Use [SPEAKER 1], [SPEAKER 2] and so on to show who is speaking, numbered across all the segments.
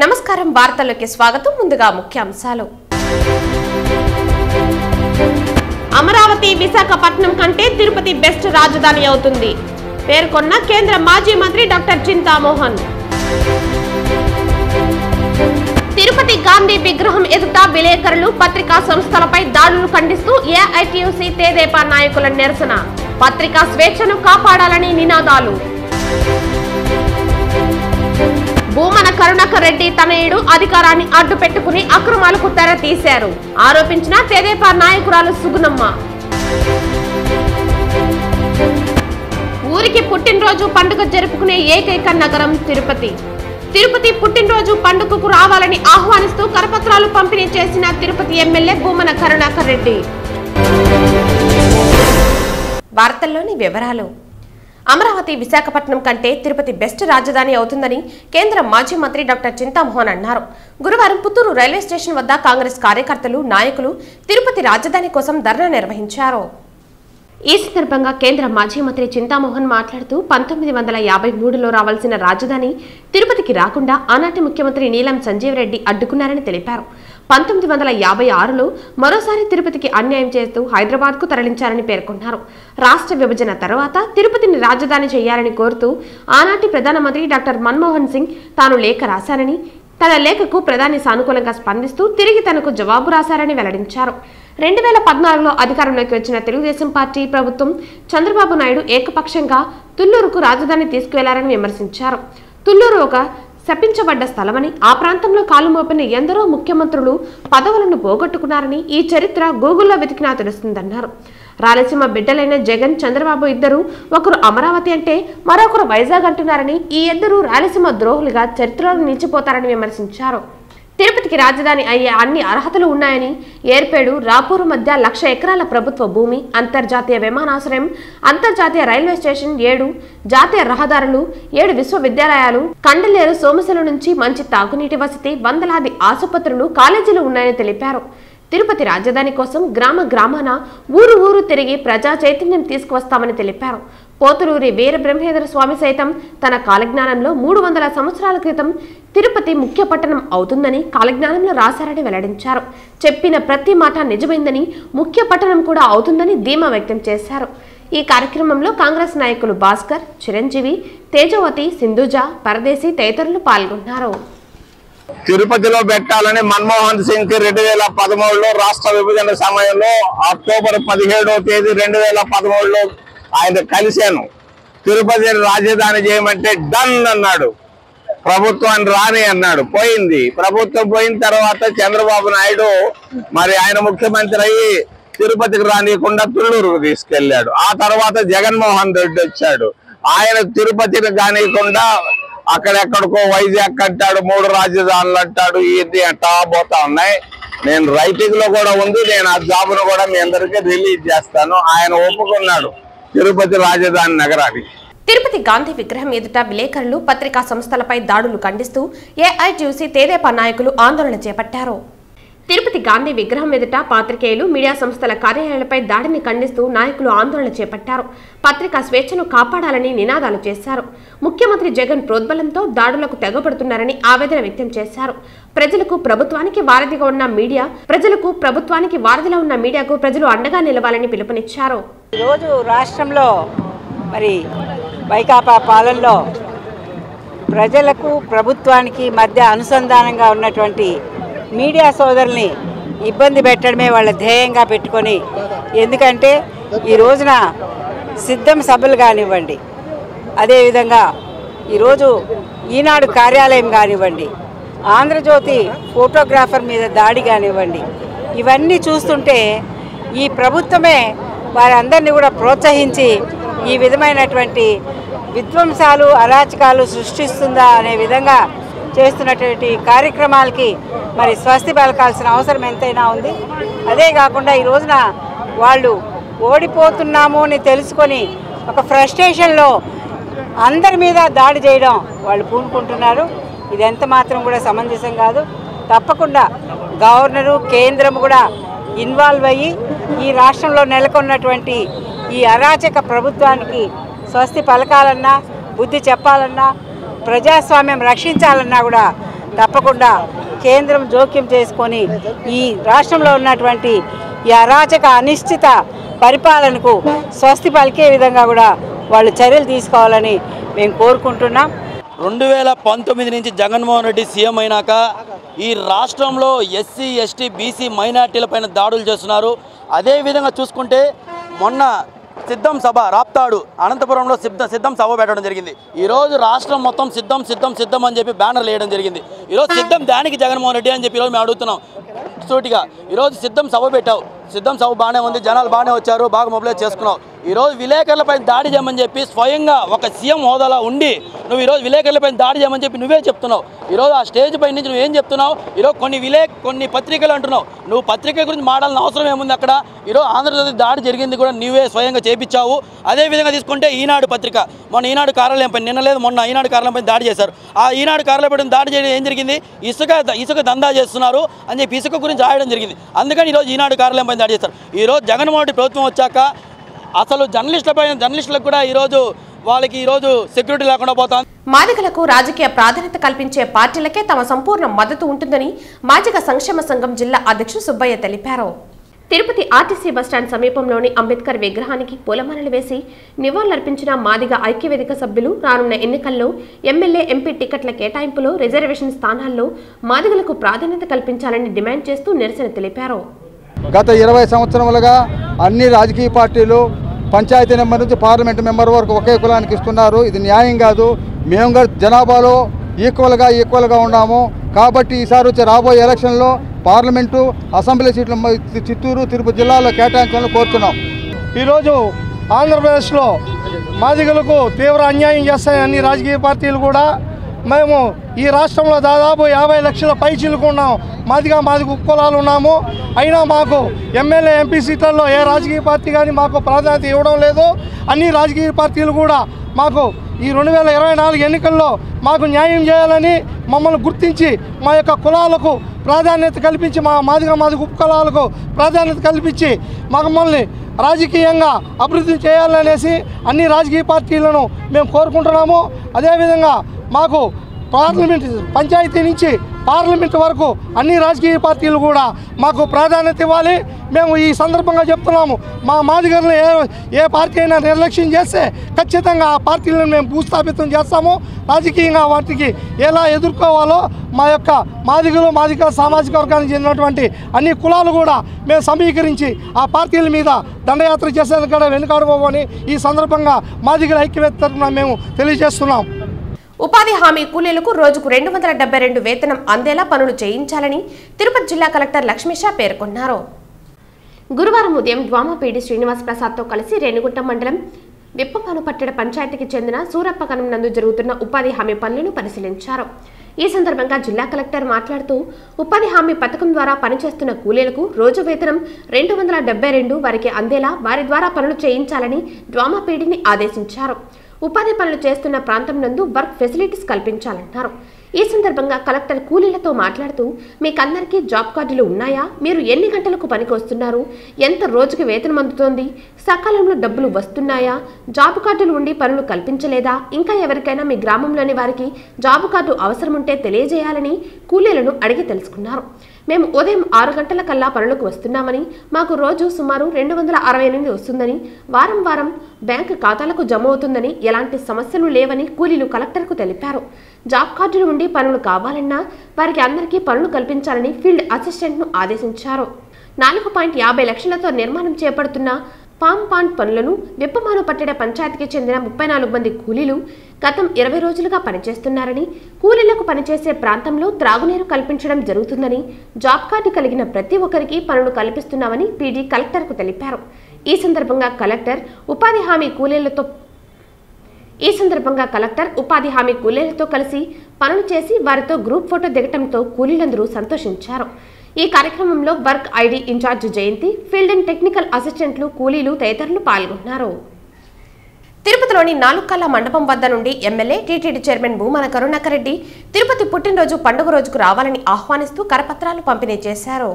[SPEAKER 1] నమస్కారం వార్తల్లోకి స్వాగతం. ముందుగా ముఖ్యాంశాలు. అమరావతి విశాఖపట్నం కంటే తిరుపతి బెస్ట్ రాజధాని అవుతుంది పేర్కొన్న కేంద్ర మాజీ మంత్రి డాక్టర్ చింతామోహన్. తిరుపతి గాంధీ విగ్రహం ఎదుట విలేకరులు పత్రికా సంస్థలపై దాడులు ఖండిస్తూ ఏఐటీయూసీ తెదేపా నాయకుల నిరసన. పత్రికా స్వేచ్ఛను కాపాడాలని నినాదాలు. భూమన కరుణాకర్ రెడ్డి తనయుడు అధికారాన్ని అడ్డు పెట్టుకుని అక్రమాలకు తెర తీశారు ఆరోపించిన తెదేపా నాయకురాలు సుగుణమ్మ. ఊరికి పుట్టినరోజు పండుగ జరుపుకునే ఏకైక నగరం తిరుపతి. తిరుపతి పుట్టినరోజు పండుగకు రావాలని ఆహ్వానిస్తూ కరపత్రాలు పంపిణీ చేసిన తిరుపతి ఎమ్మెల్యే భూమన కరుణాకర్ రెడ్డి. వార్తల్లోని వివరాలు. అమరావతి విశాఖపట్నం కంటే తిరుపతి బెస్ట్ రాజధాని అవుతుందని కేంద్ర మాజీ మంత్రి డాక్టర్ చింతామోహన్ అన్నారు. గురువారం పుత్తూరు రైల్వే స్టేషన్ వద్ద కాంగ్రెస్ కార్యకర్తలు, నాయకులు తిరుపతి రాజధాని కోసం ధర్నా నిర్వహించారు. ఈ సందర్భంగా కేంద్ర మాజీ మంత్రి చింతామోహన్ మాట్లాడుతూ 1953లో రావాల్సిన రాజధాని తిరుపతికి రాకుండా ఆనాటి ముఖ్యమంత్రి నీలం సంజీవ్ రెడ్డి అడ్డుకున్నారని తెలిపారు. 1956లో మరోసారి తిరుపతికి అన్యాయం చేస్తూ హైదరాబాద్కు తరలించారని పేర్కొన్నారు. రాష్ట్ర విభజన తర్వాత తిరుపతిని రాజధాని చేయాలని కోరుతూ ఆనాటి ప్రధానమంత్రి డాక్టర్ మన్మోహన్ సింగ్ తాను లేఖ రాశానని, తన లేఖకు ప్రధాని సానుకూలంగా స్పందిస్తూ తిరిగి తనకు జవాబు రాశారని వెల్లడించారు. 2014లో అధికారంలోకి వచ్చిన తెలుగుదేశం పార్టీ ప్రభుత్వం చంద్రబాబు నాయుడు ఏకపక్షంగా తుళ్లూరుకు రాజధాని తీసుకువెళ్లారని విమర్శించారు. తుళ్లూరు ఒక శపించబడ్డ స్థలమని, ఆ ప్రాంతంలో కాలు మోపిన ఎందరో ముఖ్యమంత్రులు పదవులను పోగొట్టుకున్నారని ఈ చరిత్ర గూగుల్లో వెతికినా తెలుస్తుందన్నారు. రాయలసీమ బిడ్డలైన జగన్, చంద్రబాబు ఇద్దరు ఒకరు అమరావతి అంటే మరొకరు వైజాగ్ అంటున్నారని, ఈ ఇద్దరు రాయలసీమ ద్రోహులుగా చరిత్రలో నిలిచిపోతారని విమర్శించారు. తిరుపతికి రాజధాని అయ్యే అన్ని అర్హతలు ఉన్నాయని, ఏర్పేడు, రాపూరు మధ్య 1,00,000 ఎకరాల ప్రభుత్వ భూమి, అంతర్జాతీయ విమానాశ్రయం, అంతర్జాతీయ రైల్వే స్టేషన్, 7 జాతీయ రహదారులు, 7 విశ్వవిద్యాలయాలు, కండలేరు సోమశిల నుంచి మంచి తాగునీటి వసతి, వందలాది ఆసుపత్రులు, కాలేజీలు ఉన్నాయని తెలిపారు. తిరుపతి రాజధాని కోసం గ్రామ గ్రామాన, ఊరు ఊరు తిరిగి ప్రజా చైతన్యం తీసుకువస్తామని తెలిపారు. పోతులూరి వీరబ్రహ్మేంద్ర స్వామి సైతం తన కాలజ్ఞానంలో 300 సంవత్సరాల క్రితం తిరుపతి ముఖ్య పట్టణం అవుతుందని కాలజ్ఞానంలో రాశారని వెల్లడించారు. చెప్పిన ప్రతి మాట నిజమైందని, ముఖ్య పట్టణం కూడా అవుతుందని ధీమా వ్యక్తం చేశారు. ఈ కార్యక్రమంలో కాంగ్రెస్ నాయకులు భాస్కర్, చిరంజీవి, తేజవతి, సింధుజ, పరదేశీ తదితరులు పాల్గొన్నారు.
[SPEAKER 2] తిరుపతిలో పెట్టాలని మన్మోహన్ సింగ్ 2013లో రాష్ట్ర విభజన సమయంలో అక్టోబర్ 17వ తేదీ 2013లో ఆయన కలిశాను. తిరుపతి రాజధాని చేయమంటే డన్ అన్నాడు. ప్రభుత్వాన్ని రాని అన్నాడు. పోయింది. ప్రభుత్వం పోయిన తర్వాత చంద్రబాబు నాయుడు మరి ఆయన ముఖ్యమంత్రి అయ్యి తిరుపతికి రానియకుండా తుళ్లూరుకు తీసుకెళ్లాడు. ఆ తర్వాత జగన్మోహన్ రెడ్డి వచ్చాడు. ఆయన తిరుపతిని కానియకుండా అక్కడెక్కడికో వైజాగ్ అంటాడు, 3 రాజధానులు అంటాడు. ఇది అంటా పోతా ఉన్నాయి. నేను రైటింగ్ లో కూడా ఉంది. నేను ఆ జాబును కూడా మీ అందరికీ రిలీజ్ చేస్తాను. ఆయన ఒప్పుకున్నాడు తిరుపతి రాజధాని నగరానికి.
[SPEAKER 1] తిరుపతి గాంధీ విగ్రహం ఎదుట విలేకరులు, పత్రికా సంస్థలపై దాడులు ఖండిస్తూ ఏఐటీయూసీ తెదేపా నాయకులు ఆందోళన చేపట్టారు. తిరుపతి గాంధీ విగ్రహం ఎదుట పాత్రికేయులు, మీడియా సంస్థల కార్యాలయాలపై దాడిని ఖండిస్తూ నాయకులు ఆందోళన చేపట్టారు. పత్రికా స్వేచ్ఛను కాపాడాలని నినాదాలు చేశారు. ముఖ్యమంత్రి జగన్ ప్రోద్బలంతో దాడులకు తెగబడుతున్నారని ఆవేదన వ్యక్తం చేశారు. ప్రజలకు ప్రభుత్వానికి వారధిగా ఉన్న మీడియా, వారధిలో ఉన్న మీడియాకు ప్రజలు అండగా నిలవాలని పిలుపునిచ్చారు.
[SPEAKER 3] ఈరోజు రాష్ట్రంలో మరి వైకాపా పాలనలో ప్రజలకు ప్రభుత్వానికి మధ్య అనుసంధానంగా ఉన్నటువంటి మీడియా సోదరుల్ని ఇబ్బంది పెట్టడమే వాళ్ళ ధ్యేయంగా పెట్టుకొని, ఎందుకంటే ఈ రోజున సిద్ధం సభలు కానివ్వండి, అదేవిధంగా ఈరోజు ఈనాడు కార్యాలయం కానివ్వండి, ఆంధ్రజ్యోతి ఫోటోగ్రాఫర్ మీద దాడి కానివ్వండి, ఇవన్నీ చూస్తుంటే ఈ ప్రభుత్వమే వారందరినీ కూడా ప్రోత్సహించి ఈ విధమైనటువంటి విధ్వంసాలు, అరాచకాలు సృష్టిస్తుందా అనే విధంగా చేస్తున్నటువంటి కార్యక్రమాలకి మరి స్వస్తి పలకాల్సిన అవసరం ఎంతైనా ఉంది. అదే కాకుండా ఈ రోజున వాళ్ళు ఓడిపోతున్నాము అని తెలుసుకొని ఒక ఫ్రస్ట్రేషన్లో అందరి మీద దాడి చేయడం వాళ్ళు పూనుకుంటున్నారు. ఇది ఎంత మాత్రం కూడా సమంజసం కాదు. తప్పకుండా గవర్నరు, కేంద్రం కూడా ఇన్వాల్వ్ అయ్యి ఈ రాష్ట్రంలో నెలకొన్నటువంటి ఈ అరాచక ప్రభుత్వానికి స్వస్తి పలకాలన్నా, బుద్ధి చెప్పాలన్నా, ప్రజాస్వామ్యం రక్షించాలన్నా కూడా తప్పకుండా కేంద్రం జోక్యం చేసుకొని ఈ రాష్ట్రంలో ఉన్నటువంటి ఈ అరాచక అనిశ్చిత పరిపాలనకు స్వస్తి పలికే విధంగా కూడా వాళ్ళు చర్యలు తీసుకోవాలని మేము కోరుకుంటున్నాం.
[SPEAKER 4] 2019 నుంచి జగన్మోహన్ రెడ్డి సీఎం అయినాక ఈ రాష్ట్రంలో ఎస్సీ ఎస్టీ బీసీ మైనార్టీలపైన దాడులు చేస్తున్నారు. అదేవిధంగా చూసుకుంటే మొన్న సిద్ధం సభ రాప్తాడు అనంతపురంలో సిద్ధం సభ పెట్టడం జరిగింది. ఈరోజు రాష్ట్రం మొత్తం సిద్ధం అని చెప్పి బ్యానర్లు వేయడం జరిగింది. ఈరోజు సిద్ధం దానికి జగన్మోహన్ రెడ్డి అని చెప్పి ఈరోజు మేము అడుగుతున్నాం సూటిగా. ఈరోజు సిద్ధం సభ పెట్టావు, సిద్ధం సభ బాగానే ఉంది, జనాలు బాగానే వచ్చారు, బాగా మొబిలైజ్ చేసుకున్నావు. ఈరోజు విలేకరులపై దాడి చేయమని చెప్పి స్వయంగా ఒక సీఎం హోదాలో ఉండి నువ్వు ఈరోజు విలేకరులపై దాడి చేయమని చెప్పి నువ్వే చెప్తున్నావు. ఈరోజు ఆ స్టేజ్ పై నుంచి నువ్వేం చెప్తున్నావు? ఈరోజు కొన్ని పత్రికలు అంటున్నావు. నువ్వు పత్రిక గురించి మాట్లాడాల్సిన అవసరం ఏముంది అక్కడ? ఈరోజు ఆంధ్రప్రదేశ్ దాడి జరిగింది కూడా నువ్వే స్వయంగా చేపించావు. అదేవిధంగా తీసుకుంటే ఈనాడు పత్రిక మొన్న ఈనాడు కార్యాలయం పైన మొన్న ఈనాడు కార్యాలయం పైన దాడి చేశారు. ఆ ఈనాడు కార్యాలయం పైన దాడి చేయడం ఏం జరిగింది? ఇసుక దందా చేస్తున్నారు అని చెప్పి ఇసుక గురించి రాయడం జరిగింది. అందుకని ఈరోజు ఈనాడు కార్యాలయం పైన దాడి చేస్తారు. ఈరోజు జగన్మోహన్ రెడ్డి ప్రభుత్వం వచ్చాక అసలు జర్నలిస్టులకు కూడా వాళ్ళకి సెక్యూరిటీ లేకుండా పోతాం.
[SPEAKER 1] మాదిగలకు రాజకీయ ప్రాధాన్యత కల్పించే పార్టీలకే తమ సంపూర్ణ మద్దతు ఉంటుందని మాదిగ సంక్షేమ సంఘం జిల్లా అధ్యక్షుడు సుబ్బయ్య తెలిపారు. తిరుపతి ఆర్టీసీ బస్టాండ్ సమీపంలోని అంబేద్కర్ విగ్రహానికి పూలమాలలు వేసి నివాళులర్పించిన మాదిగ ఐక్యవేదిక సభ్యులు రానున్న ఎన్నికల్లో ఎమ్మెల్యే ఎంపీ టికెట్ల కేటాయింపులో రిజర్వేషన్ స్థానాల్లో మాదిగలకు ప్రాధాన్యత కల్పించాలని డిమాండ్ చేస్తూ నిరసన తెలిపారు.
[SPEAKER 5] గత 20 సంవత్సరములుగా అన్ని రాజకీయ పార్టీలు పంచాయతీ నెంబర్ నుంచి పార్లమెంటు మెంబర్ వరకు ఒకే కులానికి ఇస్తున్నారు. ఇది న్యాయం కాదు. మేము కూడా జనాభాలో ఈక్వల్గా ఉన్నాము. కాబట్టి ఈసారి వచ్చే రాబోయే ఎలక్షన్లో పార్లమెంటు అసెంబ్లీ సీట్లు చిత్తూరు తిరుపతి జిల్లాలో కేటాయించాలని కోరుతున్నాం.
[SPEAKER 6] ఈరోజు ఆంధ్రప్రదేశ్లో మాదిగలకు తీవ్ర అన్యాయం చేస్తాయి అన్ని రాజకీయ పార్టీలు కూడా. మేము ఈ రాష్ట్రంలో దాదాపు 50 లక్షల పైచిలుకున్నాం మాదిగ కులాలు ఉన్నాము. అయినా మాకు ఎమ్మెల్యే ఎంపీ సీట్లలో ఏ రాజకీయ పార్టీ కానీ మాకు ప్రాధాన్యత ఇవ్వడం లేదు. అన్ని రాజకీయ పార్టీలు కూడా మాకు ఈ 2024 ఎన్నికల్లో మాకు న్యాయం చేయాలని మమ్మల్ని గుర్తించి మా యొక్క కులాలకు ప్రాధాన్యత కల్పించి మా మాదిగ కులాలకు ప్రాధాన్యత కల్పించి మమ్మల్ని రాజకీయంగా అభివృద్ధి చేయాలనేసి అన్ని రాజకీయ పార్టీలను మేము కోరుకుంటున్నాము. అదేవిధంగా మాకు పంచాయతీ నుంచి పార్లమెంట్ వరకు అన్ని రాజకీయ పార్టీలు కూడా మాకు ప్రాధాన్యత ఇవ్వాలి. మేము ఈ సందర్భంగా చెప్తున్నాము, మా మాదిగలను ఏ పార్టీ అయినా నిర్లక్ష్యం చేస్తే ఖచ్చితంగా ఆ పార్టీలను మేము భూస్థాపితం చేస్తాము. రాజకీయంగా వాటికి ఎలా ఎదుర్కోవాలో మా యొక్క మాదిగ సామాజిక వర్గానికి చెందినటువంటి అన్ని కులాలు కూడా మేము సమీకరించి ఆ పార్టీల మీద దండయాత్ర చేసేందుకు కూడా వెనుకాడుకోమని ఈ సందర్భంగా మాదిగల ఐక్యవేత్త తరఫున మేము తెలియజేస్తున్నాం.
[SPEAKER 1] ఉపాధి హామీ కూలీలకు రోజుకు 272 వేతనం అందేలా పనులు చేయించాలని తిరుపతి జిల్లా కలెక్టర్ లక్ష్మీషా పేర్కొన్నారు. గురువారం ఉదయం డ్వామాపీడి శ్రీనివాస్ ప్రసాద్తో కలిసి రేణిగుంట మండలం విప్పమానుపట్టెడ పంచాయతీకి చెందిన సూరప్పకనం నందు జరుగుతున్న ఉపాధి హామీ పనులను పరిశీలించారు. ఈ సందర్భంగా జిల్లా కలెక్టర్ మాట్లాడుతూ ఉపాధి హామీ పథకం ద్వారా పనిచేస్తున్న కూలీలకు రోజు వేతనం 272 వారికి అందేలా వారి ద్వారా పనులు చేయించాలని డ్వామాపీడిని ఆదేశించారు. ఉపాధి పనులు చేస్తున్న ప్రాంతం నందు వర్క్ ఫెసిలిటీస్ కల్పించాలన్నారు. ఈ సందర్భంగా కలెక్టర్ కూలీలతో మాట్లాడుతూ మీకందరికీ జాబ్ కార్డులు ఉన్నాయా? మీరు ఎన్ని గంటలకు పనికి వస్తున్నారు? ఎంత రోజుకి వేతనం అందుతోంది? సకాలంలో డబ్బులు వస్తున్నాయా? జాబ్ కార్డులు ఉండి పనులు కల్పించలేదా? ఇంకా ఎవరికైనా మీ గ్రామంలోని వారికి జాబ్ కార్డు అవసరం ఉంటే తెలియజేయాలని కూలీలను అడిగి తెలుసుకున్నారు. మేము ఉదయం 6 గంటల కల్లా పనులకు వస్తున్నామని, మాకు రోజు సుమారు 268 వస్తుందని, వారం వారం బ్యాంకు ఖాతాలకు జమ అవుతుందని, ఎలాంటి సమస్యలు లేవని కూలీలు కలెక్టర్కు తెలిపారు. జాబ్ కార్డులు ఉండి పనులు కావాలన్నా వారికి అందరికీ పనులు కల్పించాలని ఫీల్డ్ అసిస్టెంట్ను ఆదేశించారు. 4.50 లక్షలతో నిర్మాణం చేపడుతున్న పామ్ పాండ్ పనులను విప్పమానుపట్టెడ పంచాయతీకి చెందిన 34 మంది కూలీలు గతం 20 రోజులుగా పనిచేస్తున్నారని, కూలీలకు పనిచేసే ప్రాంతంలో త్రాగునీరు కల్పించడం జరుగుతుందని, జాబ్ కార్డు కలిగిన ప్రతి ఒక్కరికి పనులు కల్పిస్తున్నామని పీడీ కలెక్టర్కు తెలిపారు. ఈ సందర్భంగా కలెక్టర్ ఉపాధి హామీ కూలీలతో కలిసి పనులు చేసి వారితో గ్రూప్ ఫోటో దిగటంతో కూలీలందరూ సంతోషించారు. ఈ కార్యక్రమంలో work ID incharge Jayanthi, field and technical అసిస్టెంట్లు, కూలీలు తదితరులు పాల్గొన్నారు. తిరుపతిలోని 4 కళ్ళ మండపం వద్ద నుండి MLA TTD chairman Bhumana Karunakar Reddy Tirupati పుట్టినరోజు పండుగ రోజుకు రావాలని ఆహ్వానిస్తూ కరపత్రాలు పంపిణీ చేశారు.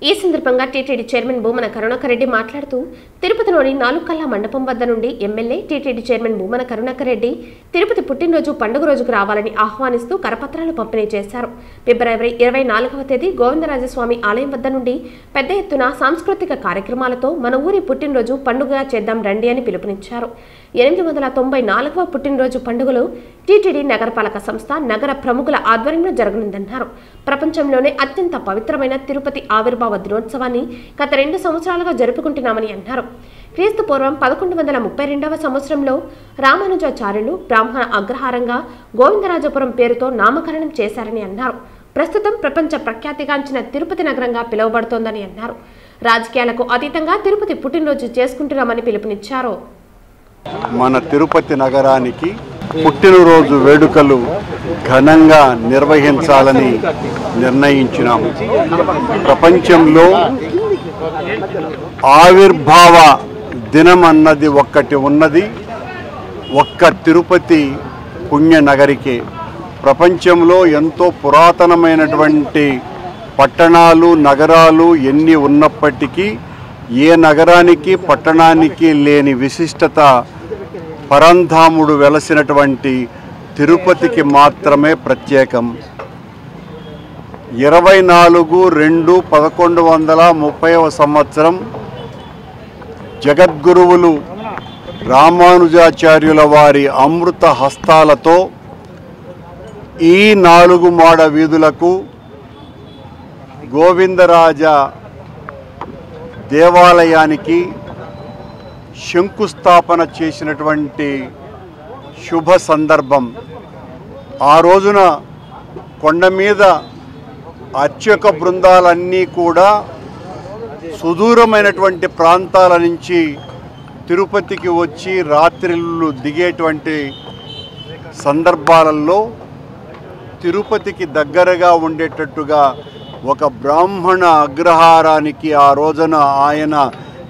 [SPEAKER 1] ఈ సందర్భంగా టీటీడీ చైర్మన్ భూమన కరుణాకర్ రెడ్డి మాట్లాడుతూ తిరుపతిలోని 4 కళ్ళ మండపం వద్ద నుండి MLA TTD chairman Bhumana Karunakar Reddy Tirupati పుట్టినరోజు పండుగ రోజుకు రావాలని ఆహ్వానిస్తూ కరపత్రాలు పంపిణీ చేశారు. ఫిబ్రవరి 24వ తేదీ గోవిందరాజస్వామి ఆలయం వద్ద నుండి పెద్ద ఎత్తున సాంస్కృతిక కార్యక్రమాలతో మన ఊరి పుట్టినరోజు పండుగగా చేద్దాం రండి అని పిలుపునిచ్చారు. 894వ పుట్టినరోజు పండుగలో టీటీడీ నగరపాలక సంస్థ నగర ప్రముఖుల ఆధ్వర్యంలో జరగనుందన్నారు. ప్రపంచంలోనే అత్యంత పవిత్రమైన తిరుపతి ఆవిర్భావ దినోత్సవాన్ని గత 2 సంవత్సరాలుగా జరుపుకుంటున్నామని అన్నారు. క్రీస్తు పూర్వం 1132వ సంవత్సరంలో రామానుజాచార్యులు బ్రాహ్మణ అగ్రహారంగా గోవిందరాజపురం పేరుతో నామకరణం చేశారని అన్నారు. ప్రస్తుతం ప్రపంచ ప్రఖ్యాతిగాంచిన తిరుపతి నగరంగా పిలువబడుతోందని అన్నారు. రాజకీయాలకు అతీతంగా తిరుపతి పుట్టినరోజు చేసుకుంటున్నామని పిలుపునిచ్చారు.
[SPEAKER 7] మన తిరుపతి నగరానికి పుట్టినరోజు వేడుకలు ఘనంగా నిర్వహించాలని నిర్ణయించినాము. ప్రపంచంలో ఆవిర్భావ దినం అన్నది ఒక్కటి ఉన్నది, ఒక్క తిరుపతి పుణ్యనగరికే. ప్రపంచంలో ఎంతో పురాతనమైనటువంటి పట్టణాలు నగరాలు ఎన్ని ఉన్నప్పటికీ ఏ నగరానికి పట్టణానికి లేని విశిష్టత పరంధాముడు వెలసినటువంటి తిరుపతికి మాత్రమే ప్రత్యేకం. 24/2/1130వ సంవత్సరం జగద్గురువులు రామానుజాచార్యుల వారి అమృత హస్తాలతో ఈ 4 మాడ వీధులకు గోవిందరాజ దేవాలయానికి శంకుస్థాపన చేసినటువంటి శుభ సందర్భం. ఆ రోజున కొండ మీద అర్చక బృందాలన్నీ కూడా సుదూరమైనటువంటి ప్రాంతాల నుంచి తిరుపతికి వచ్చి రాత్రిళ్ళు దిగేటువంటి సందర్భాలలో తిరుపతికి దగ్గరగా ఉండేటట్టుగా ఒక బ్రాహ్మణ అగ్రహారానికి ఆ రోజున ఆయన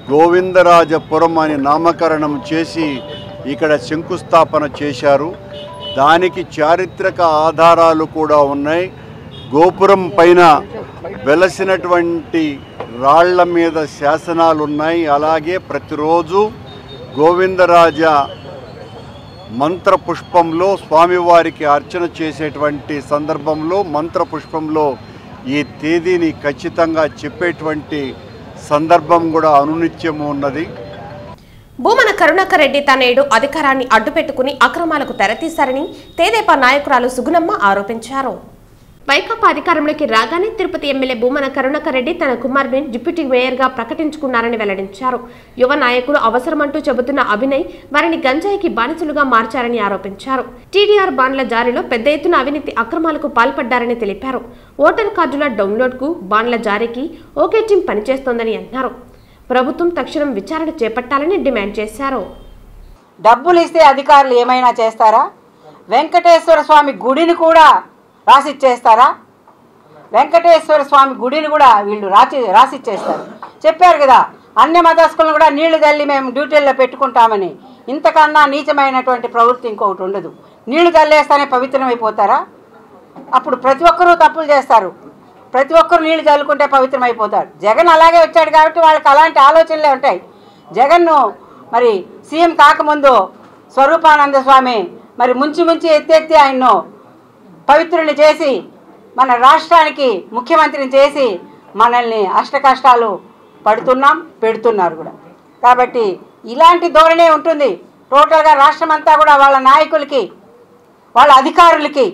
[SPEAKER 7] గోవిందరాజపురం అని నామకరణం చేసి ఇక్కడ శంకుస్థాపన చేశారు. దానికి చారిత్రక ఆధారాలు కూడా ఉన్నాయి. గోపురం పైన వెలసినటువంటి రాళ్ల మీద శాసనాలు ఉన్నాయి. అలాగే ప్రతిరోజు గోవిందరాజ మంత్రపుష్పంలో స్వామివారికి అర్చన చేసేటువంటి సందర్భంలో మంత్రపుష్పంలో ఈ తేదీని ఖచ్చితంగా చెప్పేటువంటి సందర్భం కూడా అనునిత్యము ఉన్నది.
[SPEAKER 1] భూమన కరుణాకర్ రెడ్డి తనేడు అధికారాన్ని అడ్డుపెట్టుకుని అక్రమాలకు తెరతీశారని తెదేపా నాయకురాలు సుగుణమ్మ ఆరోపించారు. వైకాపా అధికారంలోకి రాగానే తిరుపతి ఎమ్మెల్యే భూమన కరుణాకర్ రెడ్డి తన కుమారుని డిప్యూటీ మేయర్గా ప్రకటించుకున్నారని వెల్లడించారు. యువ నాయకులు అవసరమంటూ చెబుతున్న అభినయ్ వారిని గంజాయికి బానిసలుగా మార్చారని ఆరోపించారు. టీడీఆర్ బాండ్ల జారీలో పెద్ద ఎత్తున అవినీతి అక్రమాలకు పాల్పడ్డారని తెలిపారు. ఓటర్ కార్డుల డౌన్లోడ్కు బాండ్ల జారీకి ఒకే టీం పనిచేస్తోందని అన్నారు. ప్రభుత్వం తక్షణం విచారణ చేపట్టాలని డిమాండ్ చేశారు.
[SPEAKER 3] డబ్బులు ఇస్తే అధికారులు ఏమైనా చేస్తారా? వెంకటేశ్వర స్వామి గుడిని కూడా రాసిచ్చేస్తారా? వెంకటేశ్వర స్వామి గుడిని కూడా వీళ్ళు రాసిచ్చేస్తారు. చెప్పారు కదా, అన్ని మతస్థులను కూడా నీళ్లు తల్లి మేము డ్యూటీల్లో పెట్టుకుంటామని. ఇంతకన్నా నీచమైనటువంటి ప్రవృత్తి ఇంకొకటి ఉండదు. నీళ్లు తల్లేస్తానే పవిత్రమైపోతారా? అప్పుడు ప్రతి ఒక్కరూ తప్పులు చేస్తారు. ప్రతి ఒక్కరు నీళ్లు చల్లుకుంటే పవిత్రమైపోతారు. జగన్ అలాగే వచ్చాడు కాబట్టి వాళ్ళకి అలాంటి ఆలోచనలే ఉంటాయి. జగన్ను మరి సీఎం కాకముందు స్వరూపానంద స్వామి మరి ముంచి ఎత్తెత్తి ఆయన్ను పవిత్రుని చేసి మన రాష్ట్రానికి ముఖ్యమంత్రిని చేసి మనల్ని అష్టకష్టాలు పెడుతున్నారు కూడా. కాబట్టి ఇలాంటి ధోరణే ఉంటుంది టోటల్గా రాష్ట్రం అంతా కూడా. వాళ్ళ నాయకులకి వాళ్ళ అధికారులకి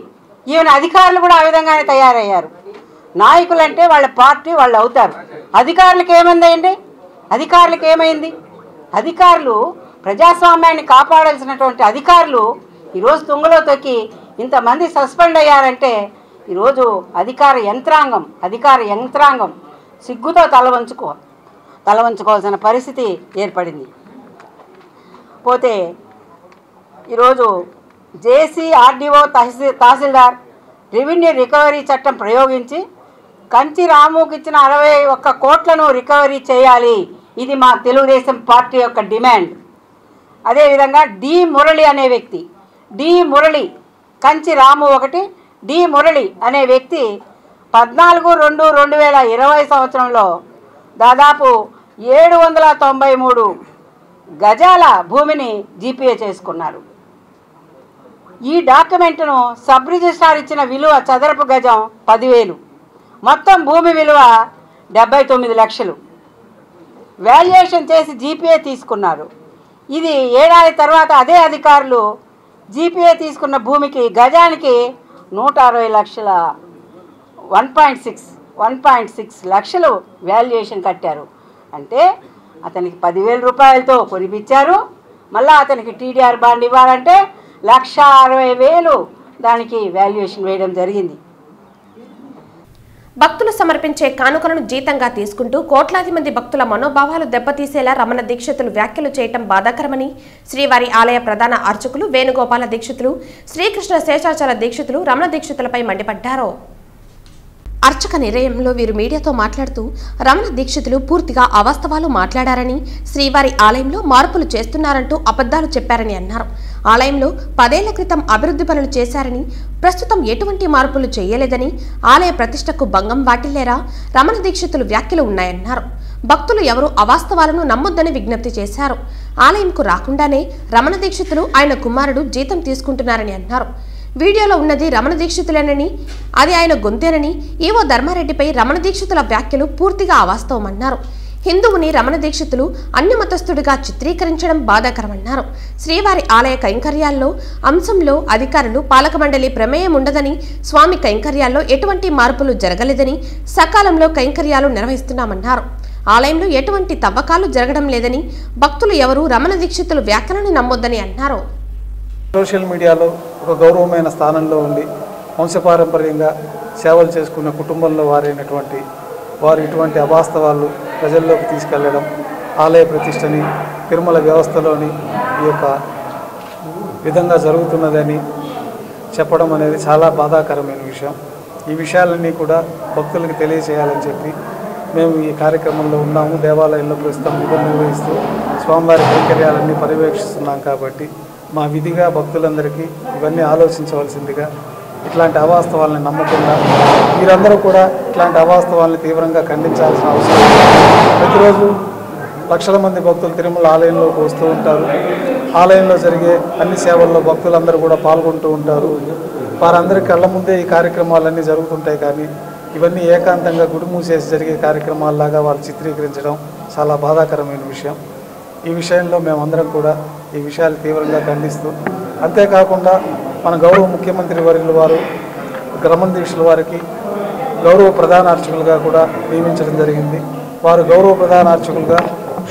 [SPEAKER 3] ఈవెన్ అధికారులు కూడా ఆ విధంగానే తయారయ్యారు. నాయకులు అంటే వాళ్ళ పార్టీ వాళ్ళు అవుతారు. అధికారులకు ఏమైందండి? అధికారులకు ఏమైంది? అధికారులు ప్రజాస్వామ్యాన్ని కాపాడాల్సినటువంటి అధికారులు ఈరోజు తుంగలో తొక్కి ఇంతమంది సస్పెండ్ అయ్యారంటే ఈరోజు అధికార యంత్రాంగం సిగ్గుతో తలవంచుకోవాల్సిన పరిస్థితి ఏర్పడింది. పోతే ఈరోజు జేసీ, ఆర్డీఓ, తహసీల్దార్ రెవెన్యూ రికవరీ చట్టం ప్రయోగించి కంచి రాముకి ఇచ్చిన 61 కోట్లను రికవరీ చేయాలి. ఇది మా తెలుగుదేశం పార్టీ యొక్క డిమాండ్. అదేవిధంగా డి మురళి అనే వ్యక్తి, డి మురళి కంచి రాము ఒకటి, డి మురళి అనే వ్యక్తి 14/2/2020 సంవత్సరంలో దాదాపు 793 గజాల భూమిని జీపీఏ చేసుకున్నారు. ఈ డాక్యుమెంట్ను సబ్ రిజిస్ట్రార్ ఇచ్చిన విలువ చదరపు గజం 10,000, మొత్తం భూమి విలువ 79 లక్షలు. వాల్యుయేషన్ చేసి జీపీఏ తీసుకున్నారు. ఇది ఏడాది తర్వాత అదే అధికారులు జీపీఏ తీసుకున్న భూమికి గజానికి 160 లక్షల 1.6 లక్షలు వాల్యుయేషన్ కట్టారు. అంటే అతనికి 10,000 రూపాయలతో కొనిపించారు. మళ్ళీ అతనికి టీడీఆర్ బాండ్ ఇవ్వాలంటే 1,60,000 దానికి వాల్యుయేషన్ వేయడం జరిగింది.
[SPEAKER 1] భక్తులు సమర్పించే కానుకలను జీతంగా తీసుకుంటూ కోట్లాది మంది భక్తుల మనోభావాలు దెబ్బతీసేలా రమణ దీక్షితులు వ్యాఖ్యలు చేయటం బాధాకరమని శ్రీవారి ఆలయ ప్రధాన అర్చకులు వేణుగోపాల దీక్షితులు, శ్రీకృష్ణ శేషాచల దీక్షితులు రమణ దీక్షితులపై మండిపడ్డారు. అర్చక నిలయంలో వీరు మీడియాతో మాట్లాడుతూ రమణ దీక్షితులు పూర్తిగా అవాస్తవాలు మాట్లాడారని, శ్రీవారి ఆలయంలో మార్పులు చేస్తున్నారంటూ అబద్ధాలు చెప్పారని అన్నారు. ఆలయంలో 10 ఏళ్ల క్రితం అభివృద్ధి పనులు చేశారని, ప్రస్తుతం ఎటువంటి మార్పులు చేయలేదని, ఆలయ ప్రతిష్టకు భంగం వాటిల్లేరా రమణ దీక్షితులు వ్యాఖ్యలు ఉన్నాయన్నారు. భక్తులు ఎవరూ అవాస్తవాలను నమ్మొద్దని విజ్ఞప్తి చేశారు. ఆలయంకు రాకుండానే రమణ దీక్షితులు ఆయన కుమారుడు జీతం తీసుకుంటున్నారని అన్నారు. వీడియోలో ఉన్నది రమణ దీక్షితులేనని, అది ఆయన గొంతేనని ఈవో ధర్మారెడ్డిపై రమణ దీక్షితుల వ్యాఖ్యలు పూర్తిగా అవాస్తవమన్నారు. హిందువుని రమణ దీక్షితులు అన్యమతస్థుడిగా చిత్రీకరించడం బాధాకరమన్నారు. శ్రీవారి ఆలయ కైంకర్యాల్లో అంశంలో అధికారులు పాలక మండలి ప్రమేయం ఉండదని, స్వామి కైంకర్యాల్లో ఎటువంటి మార్పులు జరగలేదని, సకాలంలో కైంకర్యాలు నిర్వహిస్తున్నామన్నారు. ఆలయంలో ఎటువంటి తవ్వకాలు జరగడం లేదని, భక్తులు ఎవరూ రమణ దీక్షితులు వ్యాఖ్యలను నమ్మొద్దని అన్నారు.
[SPEAKER 8] సోషల్ మీడియాలో ఒక గౌరవమైన స్థానంలో ఉండి వంశపారంపర్యంగా సేవలు చేసుకున్న కుటుంబంలో వారైనటువంటి వారు ఇటువంటి అవాస్తవాలు ప్రజల్లోకి తీసుకెళ్లడం, ఆలయ ప్రతిష్టని తిరుమల వ్యవస్థలోని ఈ యొక్క విధంగా జరుగుతున్నదని చెప్పడం అనేది చాలా బాధాకరమైన విషయం. ఈ విషయాలన్నీ కూడా భక్తులకు తెలియజేయాలని చెప్పి మేము ఈ కార్యక్రమంలో ఉన్నాము. దేవాలయంలో ప్రస్తుతం విధులు నిర్వహిస్తూ స్వామివారి కైంకర్యాలన్నీ పర్యవేక్షిస్తున్నాం. కాబట్టి మా విధిగా భక్తులందరికీ ఇవన్నీ ఆలోచించవలసిందిగా, ఇట్లాంటి అవాస్తవాలని నమ్మకుండా మీరందరూ కూడా ఇట్లాంటి అవాస్తవాలని తీవ్రంగా ఖండించాల్సిన అవసరం. ప్రతిరోజు లక్షల మంది భక్తులు తిరుమల ఆలయంలోకి వస్తూ ఉంటారు. ఆలయంలో జరిగే అన్ని సేవల్లో భక్తులందరూ కూడా పాల్గొంటూ ఉంటారు. వారందరి కళ్ళ ముందే ఈ కార్యక్రమాలన్నీ జరుగుతుంటాయి. కానీ ఇవన్నీ ఏకాంతంగా గుడి మూసేసి జరిగే కార్యక్రమాల్లాగా వాళ్ళు చిత్రీకరించడం చాలా బాధాకరమైన విషయం. ఈ విషయంలో మేమందరం కూడా ఈ విషయాలు తీవ్రంగా ఖండిస్తూ, అంతేకాకుండా మన గౌరవ ముఖ్యమంత్రి వర్యుల వారు రమణ దీక్షల వారికి గౌరవ ప్రధాన అర్చకులుగా కూడా నియమించడం జరిగింది. వారు గౌరవ ప్రధాన అర్చకులుగా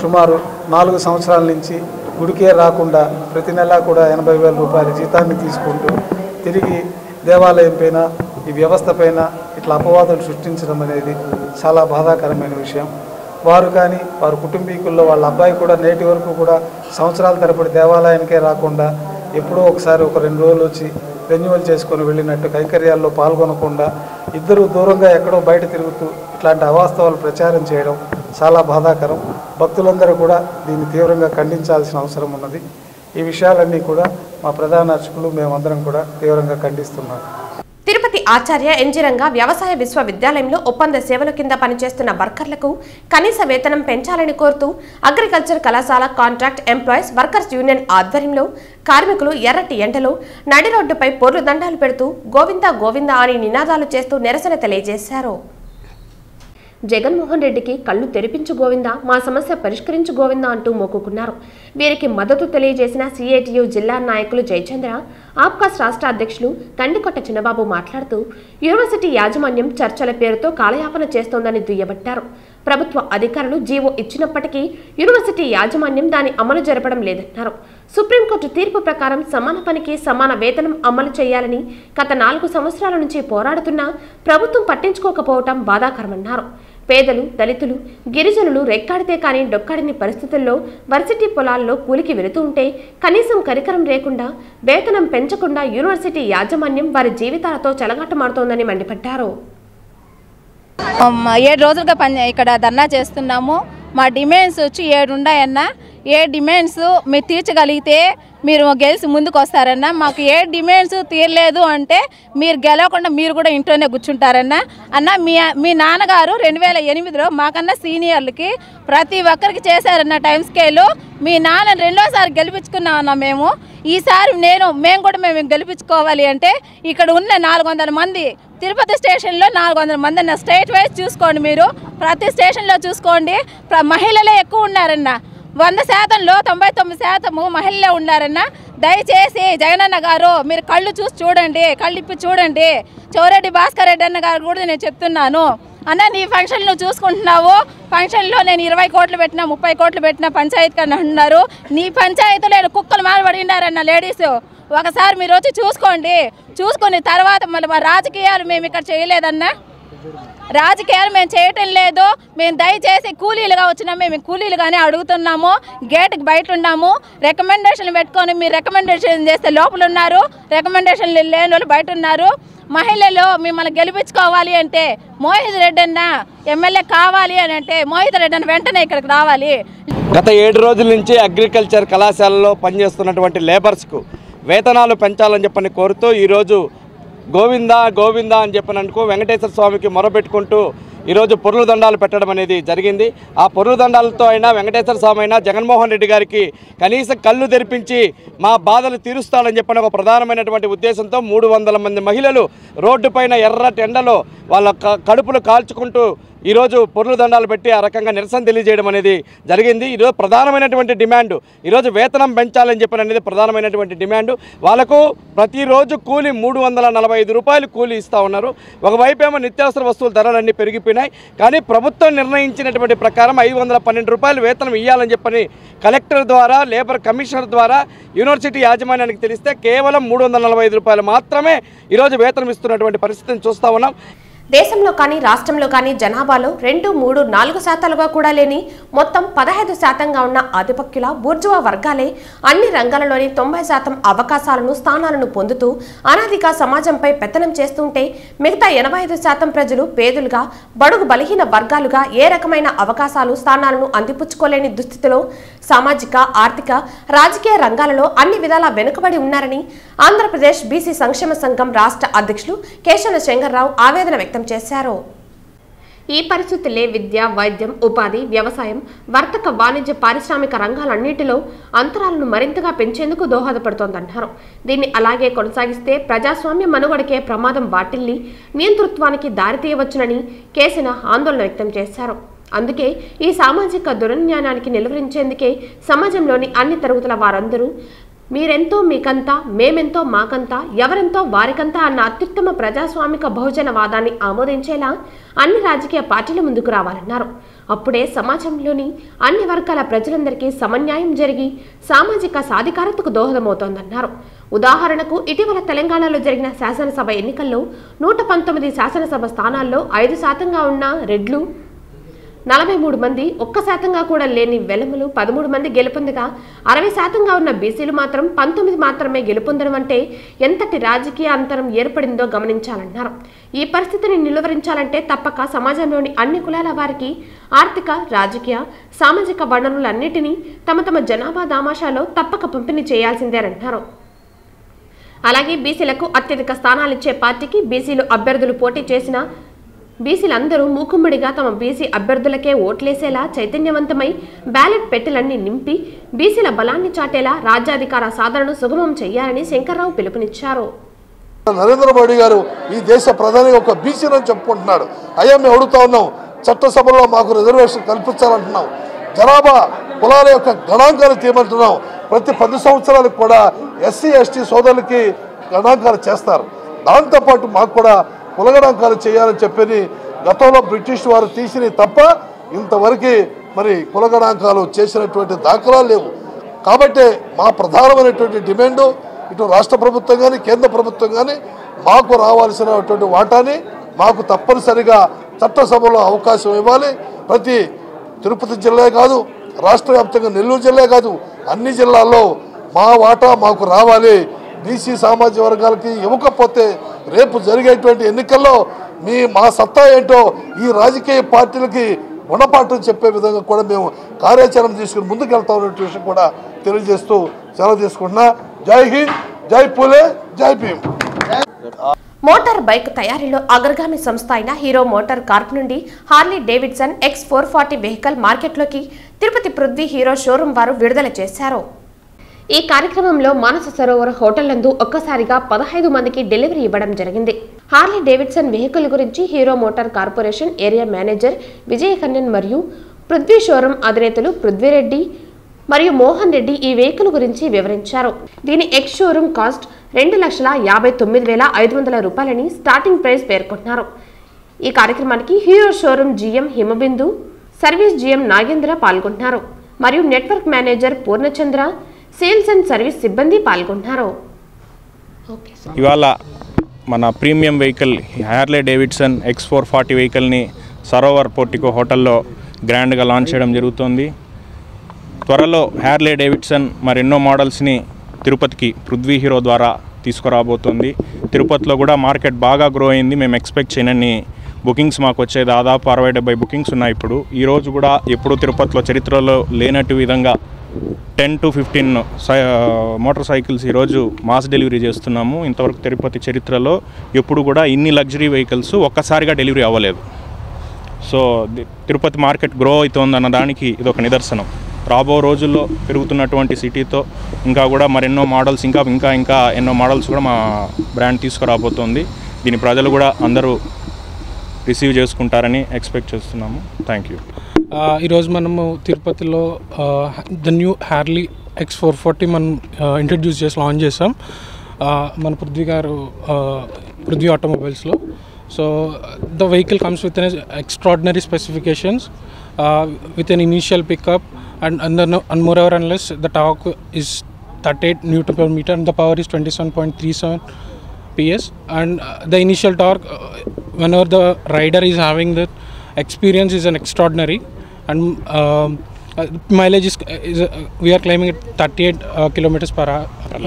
[SPEAKER 8] సుమారు 4 సంవత్సరాల నుంచి గుడికే రాకుండా ప్రతి నెలా కూడా 80,000 రూపాయల జీతాన్ని తీసుకుంటూ తిరిగి దేవాలయం పైన, ఈ వ్యవస్థ పైన ఇట్లా అపవాదులు సృష్టించడం అనేది చాలా బాధాకరమైన విషయం. వారు కానీ వారి కుటుంబీకుల్లో వాళ్ళ అబ్బాయి కూడా నేటి వరకు కూడా సంవత్సరాల తరబడి దేవాలయానికే రాకుండా ఎప్పుడో ఒకసారి ఒక 2 రోజులు వచ్చి రెన్యువల్ చేసుకొని వెళ్ళినట్టు కైంకర్యాల్లో పాల్గొనకుండా ఇద్దరు దూరంగా ఎక్కడో బయట తిరుగుతూ ఇట్లాంటి అవాస్తవాలు ప్రచారం చేయడం చాలా బాధాకరం. భక్తులందరూ కూడా దీన్ని తీవ్రంగా ఖండించాల్సిన అవసరం ఉన్నది. ఈ విషయాలన్నీ కూడా మా ప్రధాన అర్చకులు మేమందరం కూడా తీవ్రంగా ఖండిస్తున్నాం.
[SPEAKER 1] తిరుపతి ఆచార్య ఎన్జీ రంగా వ్యవసాయ విశ్వవిద్యాలయంలో ఒప్పంద సేవల కింద పనిచేస్తున్న వర్కర్లకు కనీస వేతనం పెంచాలని కోరుతూ అగ్రికల్చర్ కళాశాల కాంట్రాక్ట్ ఎంప్లాయీస్ వర్కర్స్ యూనియన్ ఆధ్వర్యంలో కార్మికులు ఎర్రటి ఎండలో నడి రోడ్డుపై పోర్లు దండాలు పెడుతూ గోవిందా గోవిందా అని నినాదాలు చేస్తూ నిరసన తెలియజేశారు. జగన్మోహన్ రెడ్డికి కళ్ళు తెరిపించు గోవిందా, మా సమస్య పరిష్కరించు గోవిందా అంటూ మొక్కుకున్నారు. వీరికి మద్దతు తెలియజేసిన సిఐటియు జిల్లా నాయకులు జయచంద్ర, ఆప్కాస్ రాష్ట్ర అధ్యక్షులు కండికొట్ట చిన్నబాబు మాట్లాడుతూ యూనివర్సిటీ యాజమాన్యం చర్చల పేరుతో కాలయాపన చేస్తోందని దుయ్యబట్టారు. ప్రభుత్వ అధికారులు జీవో ఇచ్చినప్పటికీ యూనివర్సిటీ యాజమాన్యం దాని అమలు జరపడం లేదన్నారు. సుప్రీంకోర్టు తీర్పు ప్రకారం సమాన పనికి సమాన వేతనం అమలు చేయాలని గత 4 సంవత్సరాల నుంచి పోరాడుతున్నా ప్రభుత్వం పట్టించుకోకపోవటం బాధాకరమన్నారు. పేదలు, దళితులు, గిరిజనులు రెక్కాడితే కానీ డొక్కాడిని పరిస్థితుల్లో వర్సిటీ పొలాల్లో కూలికి వెళుతూ ఉంటే కనీసం కరికరం లేకుండా వేతనం పెంచకుండా యూనివర్సిటీ యాజమాన్యం వారి జీవితాలతో చెలగాటమాడుతోందని మండిపడ్డారు.
[SPEAKER 9] 7 రోజులుగా ఇక్కడ ధర్నా చేస్తున్నాము. మా డిమాండ్స్ వచ్చి 7 ఉన్నాయన్నా. ఏ డిమాండ్స్ మీరు తీర్చగలిగితే మీరు గెలిచి ముందుకు వస్తారన్న. మాకు ఏ డిమాండ్స్ తీరలేదు అంటే మీరు గెలవకుండా మీరు కూడా ఇంట్లోనే కూర్చుంటారన్న. అన్న మీ నాన్నగారు 2008లో మాకన్నా సీనియర్లకి ప్రతి ఒక్కరికి చేశారన్న టైం స్కేలు. మీ నాన్న రెండోసారి గెలిపించుకున్నామన్న మేము. ఈసారి మేము కూడా గెలిపించుకోవాలి అంటే ఇక్కడ ఉన్న 400 మంది తిరుపతి స్టేషన్లో 400 మంది అన్న. స్టేట్ వైజ్ చూసుకోండి, మీరు ప్రతి స్టేషన్లో చూసుకోండి. మహిళలే ఎక్కువ ఉన్నారన్న. 100%లో 99% మహిళలే ఉన్నారన్న. దయచేసి జగనన్న గారు మీరు కళ్ళు చూసి చూడండి, కళ్ళు ఇప్పి చూడండి. చౌరెడ్డి భాస్కర్ రెడ్డి అన్న గారు కూడా నేను చెప్తున్నాను, అన్న నీ ఫంక్షన్ నువ్వు చూసుకుంటున్నావు. ఫంక్షన్లో నేను 20 కోట్లు పెట్టినా 30 కోట్లు పెట్టినా పంచాయతీ కన్నా అంటున్నారు. నీ పంచాయతీలో కుక్కలు మారబడినారన్న లేడీస్. ఒకసారి మీరు వచ్చి చూసుకోండి. చూసుకుని తర్వాత మళ్ళీ మా రాజకీయాలు మేము ఇక్కడ చేయలేదన్నా. రాజకీయాలు మేము చేయటం లేదు. మేము దయచేసి కూలీలుగా వచ్చినా మేము కూలీలుగానే అడుగుతున్నాము. గేట్కి బయట ఉన్నాము. రికమెండేషన్లు పెట్టుకొని మీరు రికమెండేషన్ చేస్తే లోపల ఉన్నారు, రికమెండేషన్లు లేని వాళ్ళు బయట ఉన్నారు. మహిళలు మిమ్మల్ని గెలిపించుకోవాలి అంటే మోహిత్ రెడ్డి అన్న ఎమ్మెల్యే కావాలి అని అంటే మోహిత్ రెడ్డి అన్న వెంటనే ఇక్కడికి రావాలి.
[SPEAKER 4] గత 7 రోజుల నుంచి అగ్రికల్చర్ కళాశాలలో పనిచేస్తున్నటువంటి లేబర్స్కు వేతనాలు పెంచాలని చెప్పని కోరుతూ ఈరోజు గోవిందా గోవిందా అని చెప్పినందుకు వెంకటేశ్వర స్వామికి మొరపెట్టుకుంటూ ఈరోజు పొర్లు దండాలు పెట్టడం అనేది జరిగింది. ఆ పొర్లు దండాలతో అయినా వెంకటేశ్వర స్వామి అయినా జగన్మోహన్ రెడ్డి గారికి కనీసం కళ్ళు తెరిపించి మా బాధలు తీరుస్తాడని చెప్పిన ఒక ప్రధానమైనటువంటి ఉద్దేశంతో 300 మంది మహిళలు రోడ్డుపైన ఎర్రటి ఎండలో వాళ్ళ కడుపులు కాల్చుకుంటూ ఈరోజు పొర్లు దండాలు పెట్టి ఆ రకంగా నిరసన తెలియజేయడం అనేది జరిగింది. ఈరోజు ప్రధానమైనటువంటి డిమాండ్ ఈరోజు వేతనం పెంచాలని చెప్పిన అనేది ప్రధానమైనటువంటి డిమాండ్. వాళ్ళకు ప్రతిరోజు కూలీ 345 రూపాయలు కూలీ ఇస్తూ ఉన్నారు. ఒకవైపు ఏమో నిత్యావసర వస్తువుల ధరలన్నీ పెరిగిపోయినాయి. కానీ ప్రభుత్వం నిర్ణయించినటువంటి ప్రకారం 512 రూపాయలు వేతనం ఇవ్వాలని చెప్పని కలెక్టర్ ద్వారా లేబర్ కమిషనర్ ద్వారా యూనివర్సిటీ యాజమాన్యానికి తెలిస్తే కేవలం 345 రూపాయలు మాత్రమే ఈరోజు వేతనం ఇస్తున్నటువంటి పరిస్థితిని చూస్తూ ఉన్నాం.
[SPEAKER 1] దేశంలో కానీ రాష్ట్రంలో కానీ జనాభాలో 2, 3, 4% కూడా లేని మొత్తం 15% ఉన్న ఆధిపత్యుల బూర్జువా వర్గాలే అన్ని రంగాలలోని 90% అవకాశాలను స్థానాలను పొందుతూ అనాదిగా సమాజంపై పెత్తనం చేస్తుంటే మిగతా 85% ప్రజలు పేదలుగా బడుగు బలహీన వర్గాలుగా ఏ రకమైన అవకాశాలు స్థానాలను అందిపుచ్చుకోలేని దుస్థితిలో సామాజిక ఆర్థిక రాజకీయ రంగాలలో అన్ని విధాలా వెనుకబడి ఉన్నారని ఆంధ్రప్రదేశ్ బీసీ సంక్షేమ సంఘం రాష్ట్ర అధ్యక్షులు కేశన శంకర్రావు ఆవేదన వ్యక్తం చేశారు. ఈ పరిస్థితులే విద్య, వైద్యం, ఉపాధి, వ్యవసాయం, వర్తక, వాణిజ్య, పారిశ్రామిక రంగాలన్నింటిలో అంతరాలను మరింతగా పెంచేందుకు దోహదపడుతోందన్నారు. దీన్ని అలాగే కొనసాగిస్తే ప్రజాస్వామ్య మనుగడకే ప్రమాదం వాటిల్లి నియంతృత్వానికి దారితీయవచ్చునని కేశన ఆందోళన వ్యక్తం చేశారు. అందుకే ఈ సామాజిక దురన్యాయానికి నిలువరించేందుకే సమాజంలోని అన్ని తరగతుల వారందరూ మీరెంతో మీకంతా, మేమెంతో మాకంతా, ఎవరెంతో వారికంతా అన్న అత్యుత్తమ ప్రజాస్వామిక బహుజన వాదాన్ని ఆమోదించేలా అన్ని రాజకీయ పార్టీలు ముందుకు రావాలన్నారు. అప్పుడే సమాజంలోని అన్ని వర్గాల ప్రజలందరికీ సమన్యాయం జరిగి సామాజిక సాధికారతకు దోహదమవుతోందన్నారు. ఉదాహరణకు ఇటీవల తెలంగాణలో జరిగిన శాసనసభ ఎన్నికల్లో 119 శాసనసభ స్థానాల్లో 5% ఉన్న రెడ్లు 43 మంది, 1% కూడా లేని వెలములు 13 మంది గెలుపొందగా 60% ఉన్న బీసీలు మాత్రం 19 మాత్రమే గెలుపొందడం అంటే ఎంతటి రాజకీయ అంతరం ఏర్పడిందో గమనించాలన్నారు. ఈ పరిస్థితిని నిలువరించాలంటే తప్పక సమాజంలోని అన్ని కులాల వారికి ఆర్థిక, రాజకీయ, సామాజిక వనరులన్నిటినీ తమ తమ జనాభా దామాషాలో తప్పక పంపిణీ చేయాల్సిందేనన్నారు. అలాగే బీసీలకు అత్యధిక స్థానాలిచ్చే పార్టీకి బీసీలు అభ్యర్థులు పోటీ చేసిన బీసీలందరూ మూకుమ్మడిగా తమ బీసీ అభ్యర్థులకే ఓట్లేసేలా చైతన్యవంతమై బ్యాలెట్ పెట్టెలన్నీ నింపి బీసీల బలాన్ని చాటేలా రాజ్యాధికార సాధనను సుగమం చేయాలని శంకర్రావు పిలుపునిచ్చారు.
[SPEAKER 10] నరేంద్ర మోడీ గారు ఈ దేశ ప్రధాని ఒక బీసీని చెప్పుకుంటున్నాడు. అయ్యా మేము అడుగుతా ఉన్నాం, చట్టసభలో మాకు రిజర్వేషన్ కల్పించాలంటున్నాం, జనాభా కులాల యొక్క గణాంకాలు తీయమంటున్నాం. ప్రతి 10 సంవత్సరాలకు కూడా ఎస్సీ ఎస్టీ సోదరులకి గణాంకాలు చేస్తారు. దాంతోపాటు మాకు కూడా కులగణాంకాలు చేయాలని చెప్పని గతంలో బ్రిటిష్ వారు తీసినవి తప్ప ఇంతవరకు మరి కులగణాంకాలు చేసినటువంటి దాఖలాలు లేవు. కాబట్టి మా ప్రధానమైనటువంటి డిమాండు ఇటు రాష్ట్ర ప్రభుత్వం కానీ కేంద్ర ప్రభుత్వం కానీ మాకు రావాల్సినటువంటి వాటాని మాకు తప్పనిసరిగా చట్టసభలో అవకాశం ఇవ్వాలి. ప్రతి తిరుపతి జిల్లా కాదు, రాష్ట్ర వ్యాప్తంగా నెల్లూరు జిల్లా కాదు, అన్ని జిల్లాల్లో మా వాటా మాకు రావాలి. బీసీ సామాజిక వర్గాలకి ఇవ్వకపోతే రేపు జరిగేటువంటి ఎన్నికల్లో మా సత్తా ఏంటో ఈ రాజకీయ పార్టీలకి గుణపాఠం చెప్పే విధంగా కూడా మేము కార్యాచరణ తీసుకుని ముందుకు వెళ్తామనే విషయం కూడా తెలియజేస్తూ సెలవు తీసుకుంటున్నా. జై హింద్, జై పూలే, జై భీమ్.
[SPEAKER 1] మోటార్ బైక్ తయారీలో అగ్రగామి సంస్థ అయిన హీరో మోటార్ కార్ప్ నుండి హార్లీ డేవిడ్సన్ X440 వెహికల్ మార్కెట్లోకి తిరుపతి పృథ్వీ హీరో షోరూం వారు విడుదల చేశారు. ఈ కార్యక్రమంలో మానస సరోవర్ హోటల్ నందు ఒక్కసారిగా 15 మందికి డెలివరీ ఇవ్వడం జరిగింది. హార్లీ డేవిడ్సన్ వెహికల్ గురించి Hero motor corporation area manager Vijayakannan మరియు పృథ్వీ షోరూం అధినేతలు పృథ్వీరెడ్డి మరియు మోహన్ రెడ్డి ఈ వెహికల్ గురించి వివరించారు. దీని ఎక్స్ షోరూం కాస్ట్ 2,59,500 రూపాయలని స్టార్టింగ్ ప్రైస్ పేర్కొన్నారు. ఈ కార్యక్రమానికి hero showroom GM Himabindu, service GM Nagendra పాల్గొంటున్నారు మరియు network manager Purnachandra, sales and service సిబ్బంది పాల్గొంటున్నారు.
[SPEAKER 11] ఇవాళ మన premium vehicle Harley Davidson X440 వెహికల్ని సరోవర్ పోర్టికో హోటల్లో గ్రాండ్గా లాంచ్ చేయడం జరుగుతుంది. త్వరలో హార్లీ డేవిడ్సన్ మరెన్నో మోడల్స్ని తిరుపతికి పృథ్వీ హీరో ద్వారా తీసుకురాబోతుంది. తిరుపతిలో కూడా మార్కెట్ బాగా గ్రో అయింది. మేము ఎక్స్పెక్ట్ చేయనన్ని బుకింగ్స్ మాకు వచ్చాయి. దాదాపు 60-70 బుకింగ్స్ ఉన్నాయి. ఇప్పుడు ఈరోజు కూడా ఎప్పుడు తిరుపతిలో చరిత్రలో లేనట్టు విధంగా 10 to 15 మోటార్ సైకిల్స్ ఈరోజు మాస్ డెలివరీ చేస్తున్నాము. ఇంతవరకు తిరుపతి చరిత్రలో ఎప్పుడు కూడా ఇన్ని లగ్జరీ వెహికల్స్ ఒక్కసారిగా డెలివరీ అవ్వలేదు. సో తిరుపతి మార్కెట్ గ్రో అవుతోందన్న దానికి ఇది ఒక నిదర్శనం. రాబో రోజుల్లో పెరుగుతున్నటువంటి సిటీతో ఇంకా కూడా మరెన్నో మోడల్స్ ఇంకా ఎన్నో మోడల్స్ కూడా మా బ్రాండ్ తీసుకురాబోతోంది. దీని ప్రజలు కూడా అందరూ రిసీవ్ చేసుకుంటారని ఎక్స్పెక్ట్ చేస్తున్నాము. Thank you.
[SPEAKER 12] ఈరోజు మనము తిరుపతిలో ద న్యూ హార్లీ X440 మనం ఇంట్రడ్యూస్ చేసి లాంచ్ చేసాం మన పృథ్వీ గారు పృథ్వీ ఆటోమొబైల్స్లో. So the vehicle comes with an extraordinary specifications with an initial pickup and moreover and less the torque is 38 Newton per meter and the power is 27.37 PS and the initial torque whenever the rider is having the experience is an extraordinary and mileage is we are claiming at 38 kilometers per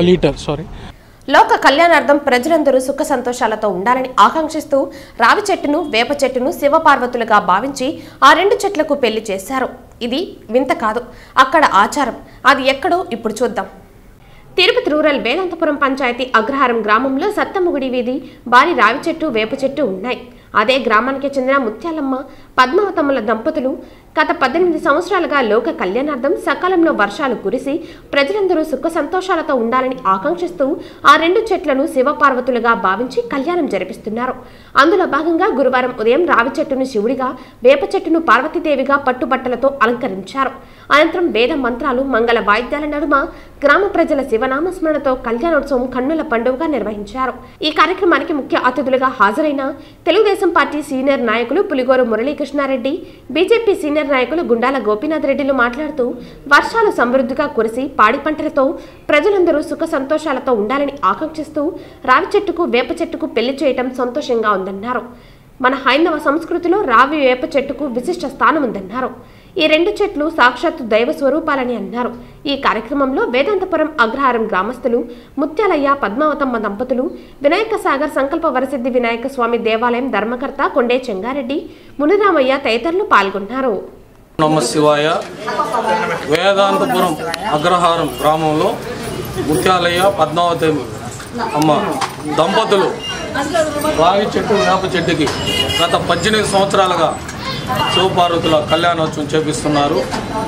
[SPEAKER 12] liter.
[SPEAKER 1] లోక కళ్యాణార్థం ప్రజలందరూ సుఖ సంతోషాలతో ఉండాలని ఆకాంక్షిస్తూ రావి చెట్టును, వేప చెట్టును శివపార్వతులుగా భావించి ఆ 2 చెట్లకు పెళ్లి చేశారు. ఇది వింత కాదు, అక్కడ ఆచారం. అది ఎక్కడో ఇప్పుడు చూద్దాం. తిరుపతి రూరల్ వేదాంతపురం పంచాయతీ అగ్రహారం గ్రామంలో సత్తమ్మగుడి వీధి భారీ రావి చెట్టు, వేప చెట్టు ఉన్నాయి. అదే గ్రామానికి చెందిన ముత్యాలమ్మ, పద్మావతమ్మల దంపతులు గత 18 సంవత్సరాలుగా లోక కళ్యాణార్థం సకాలంలో వర్షాలు కురిసి ప్రజలందరూ సుఖ సంతోషాలతో ఉండాలని ఆకాంక్షిస్తూ ఆ 2 చెట్లను శివపార్వతులుగా భావించి కళ్యాణం జరిపిస్తున్నారు. అందులో భాగంగా గురువారం ఉదయం రావి చెట్టును శివుడిగా, వేప చెట్టును పార్వతీదేవిగా పట్టుబట్టలతో అలంకరించారు. అనంతరం వేద మంత్రాలు, మంగళ వాయిద్యాల నడుమ గ్రామ ప్రజల శివనామస్మరణతో కళ్యాణోత్సవం కన్నుల పండుగగా నిర్వహించారు. ఈ కార్యక్రమానికి ముఖ్య అతిథులుగా హాజరైన తెలుగుదేశం పార్టీ సీనియర్ నాయకులు పులిగోరు మురళీకృష్ణారెడ్డి, బీజేపీ సీనియర్ నాయకులు గుండాల గోపీనాథ్ రెడ్డిలు మాట్లాడుతూ వర్షాలు సమృద్ధిగా కురిసి పాడి పంటలతో ప్రజలందరూ సుఖ సంతోషాలతో ఉండాలని ఆకాంక్షిస్తూ రావి చెట్టుకు, వేప చెట్టుకు పెళ్లి చేయటం సంతోషంగా ఉందన్నారు. మన హైందవ సంస్కృతిలో రావి, వేప చెట్టుకు విశిష్ట స్థానం ఉందన్నారు. ఈ 2 చెట్లు సాక్షాత్తు దైవ స్వరూపాలని అన్నారు. ఈ కార్యక్రమంలో వేదాంతపురం అగ్రహారం గ్రామస్తులు, ముత్యాలయ్య, పద్మావతమ్మ దంపతులు, వినాయక సాగర్ సంకల్ప వరసిద్ధి వినాయక స్వామి దేవాలయం ధర్మకర్త కొండే చెంగారెడ్డి, మునిరామయ్య తదితరులు పాల్గొన్నారు.
[SPEAKER 13] నమ శివాయ. వేదాంతపురం అగ్రహారం గ్రామంలో ముత్యాలయ్య, పద్మావతి అమ్మ దంపతులు రావి చెట్టు, వేప చెట్టుకి గత 18 సంవత్సరాలుగా శివపార్వతుల కళ్యాణోత్సవం చేపిస్తున్నారు.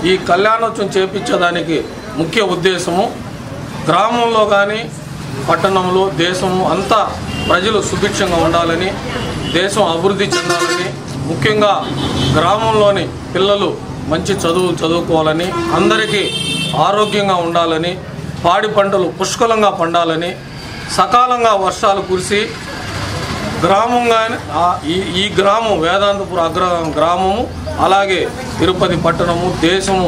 [SPEAKER 13] ఈ కళ్యాణోత్సవం చేపించడానికి ముఖ్య ఉద్దేశము గ్రామంలో కానీ పట్టణంలో దేశము అంతా ప్రజలు సుభిక్షంగా ఉండాలని, దేశం అభివృద్ధి చెందాలని, ముఖ్యంగా గ్రామంలోని పిల్లలు మంచి చదువుకోవాలని, అందరికీ ఆరోగ్యంగా ఉండాలని, పాడి పంటలు పుష్కలంగా పండాలని, సకాలంగా వర్షాలు కురిసి గ్రామంగానే ఈ గ్రామం వేదాంతపుర గ్రామము అలాగే తిరుపతి పట్టణము, దేశము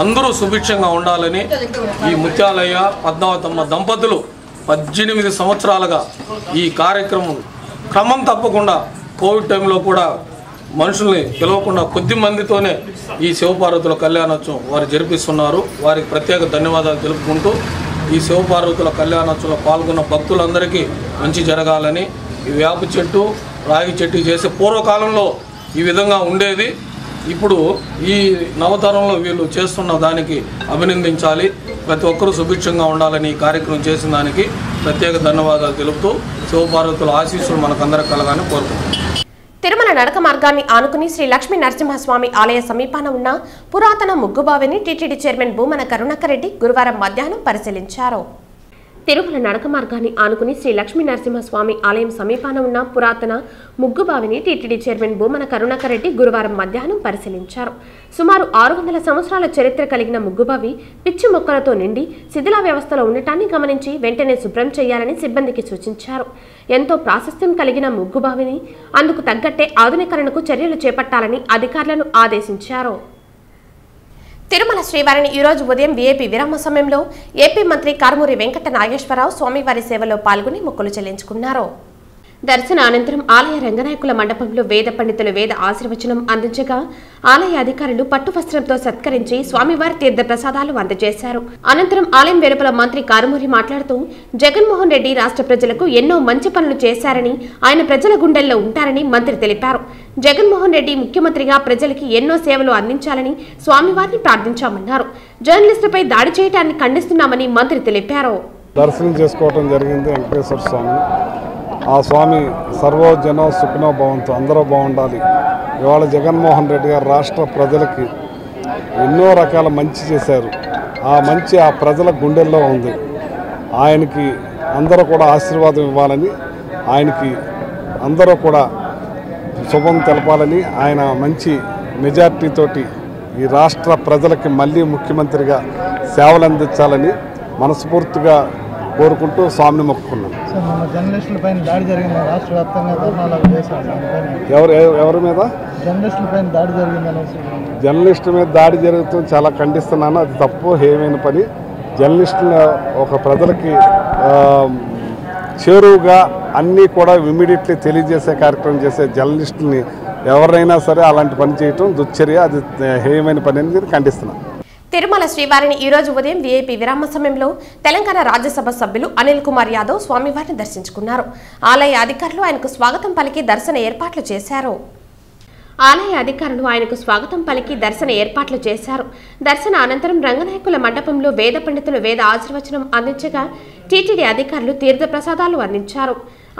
[SPEAKER 13] అందరూ సుభిక్షంగా ఉండాలని ఈ ముత్యాలయ్య, పద్మావతమ్మ దంపతులు 18 సంవత్సరాలుగా ఈ కార్యక్రమం క్రమం తప్పకుండా కోవిడ్ టైంలో కూడా మనుషుల్ని పిలవకుండా కొద్ది మందితోనే ఈ శివపార్వతుల కళ్యాణోత్సవం వారు జరిపిస్తున్నారు. వారికి ప్రత్యేక ధన్యవాదాలు తెలుపుకుంటూ ఈ శివపార్వతుల కళ్యాణోత్సవంలో పాల్గొన్న భక్తులందరికీ మంచి జరగాలని, ఈ వేప చెట్టు, రాగి చెట్టు చేసే పూర్వకాలంలో ఈ విధంగా ఉండేది. ఇప్పుడు ఈ నవతరంలో వీళ్ళు చేస్తున్న దానికి అభినందించాలి. ప్రతి ఒక్కరూ సుభిక్షంగా ఉండాలని ఈ కార్యక్రమం చేసిన దానికి ప్రత్యేక ధన్యవాదాలు తెలుపుతూ శివపార్వతుల ఆశీస్సులు మనకందరికి కలగాలని కోరుకుంటున్నాం.
[SPEAKER 1] తిరుమల నడక మార్గాన్ని ఆనుకుని శ్రీ లక్ష్మీ నరసింహస్వామి ఆలయ సమీపాన ఉన్న పురాతన ముగ్గుబావిని టీటీడీ చైర్మన్ భూమన కరుణాకర్ రెడ్డి గురువారం మధ్యాహ్నం పరిశీలించారు. తిరుమల నడక మార్గాన్ని ఆనుకుని శ్రీ లక్ష్మీ నరసింహస్వామి ఆలయం సమీపాన ఉన్న పురాతన ముగ్గుబావిని టీటీడీ చైర్మన్ భూమన కరుణాకర్ రెడ్డి గురువారం మధ్యాహ్నం పరిశీలించారు. సుమారు 600 సంవత్సరాల చరిత్ర కలిగిన ముగ్గుబావి పిచ్చి మొక్కలతో నిండి శిథిలా వ్యవస్థలో ఉండటాన్ని గమనించి వెంటనే శుభ్రం చేయాలని సిబ్బందికి సూచించారు. ఎంతో ప్రాశస్త్యం కలిగిన ముగ్గుబావిని అందుకు తగ్గట్టే ఆధునీకరణకు చర్యలు చేపట్టాలని అధికారులను ఆదేశించారు. తిరుమల శ్రీవారిని ఈ రోజు ఉదయం వీఐపీ విరామ సమయంలో ఏపీ మంత్రి కారుమూరి వెంకట నాగేశ్వరరావు స్వామివారి సేవలో పాల్గొని మొక్కులు చెల్లించుకున్నారు. దర్శన అనంతరం ఆలయ రంగనాయకుల మండపంలో వేద పండితులు వేద ఆశీర్వచనం అందించగా ఆలయ అధికారులు పట్టు వస్త్రంతో సత్కరించి స్వామివారి తీర్థ ప్రసాదాలు అందజేశారు. అనంతరం ఆలయం వెలుపల మంత్రి కారుమూరి మాట్లాడుతూ జగన్మోహన్ రెడ్డి రాష్ట్ర ప్రజలకు ఎన్నో మంచి పనులు చేశారని, ఆయన ప్రజల గుండెల్లో ఉంటారని మంత్రి తెలిపారు. జగన్మోహన్ రెడ్డి ముఖ్యమంత్రిగా ప్రజలకి ఎన్నో సేవలు అందించాలని స్వామివారిని ప్రార్థించామన్నారు. జర్నలిస్టులపై దాడి చేయడాన్ని ఖండిస్తున్నామని మంత్రి తెలిపారు.
[SPEAKER 14] దర్శనం చేసుకోవడం జరిగింది వెంకటేశ్వర స్వామి. ఆ స్వామి సర్వజనో సుఖనో భవంతు, అందరూ బాగుండాలి. ఇవాళ జగన్మోహన్ రెడ్డి గారు రాష్ట్ర ప్రజలకి ఎన్నో రకాల మంచి చేశారు. ఆ మంచి ఆ ప్రజల గుండెల్లో ఉంది. ఆయనకి అందరూ కూడా ఆశీర్వాదం ఇవ్వాలని, ఆయనకి అందరూ కూడా శుభం తెలపాలని, ఆయన మంచి మెజార్టీతోటి ఈ రాష్ట్ర ప్రజలకి మళ్ళీ ముఖ్యమంత్రిగా సేవలు అందించాలని మనస్ఫూర్తిగా కోరుకుంటూ స్వామిని మొక్కుకున్నాను.
[SPEAKER 15] జర్నలిస్టులపైన దాడి జరిగింది, రాష్ట్ర వ్యాప్తంగా ధర్నాలు చేశారు.
[SPEAKER 14] ఎవరి మీద?
[SPEAKER 15] జర్నలిస్టులపైన దాడి జరిగిందనేసి.
[SPEAKER 14] జర్నలిస్టుల మీద దాడి జరుగుతుంది, చాలా ఖండిస్తున్నాను. అది తప్పు, హేమైన పని. జర్నలిస్టుల ఒక ప్రజలకి చేరువుగా అన్నీ కూడా ఇమీడియట్లీ తెలియజేసే కార్యక్రమం చేసే జర్నలిస్టులని ఎవరైనా సరే అలాంటి పని చేయటం దుశ్చర్య, అది హేయమైన పని అని ఖండిస్తున్నాను.
[SPEAKER 1] తిరుమల శ్రీవారిని ఈ రోజు ఉదయం వీఐపీ విరామ సమయంలో తెలంగాణ రాజ్యసభ సభ్యులు అనిల్ కుమార్ యాదవ్ స్వామివారిని దర్శించుకున్నారు. ఆలయ అధికారులు ఆయనకు స్వాగతం పలికి దర్శన ఏర్పాట్లు చేశారు. దర్శన అనంతరం రంగనాయకుల మండపంలో వేద పండితులు వేద ఆశీర్వచనం అందించగా టీటీడీ అధికారులు తీర్థ ప్రసాదాలు అందించారు.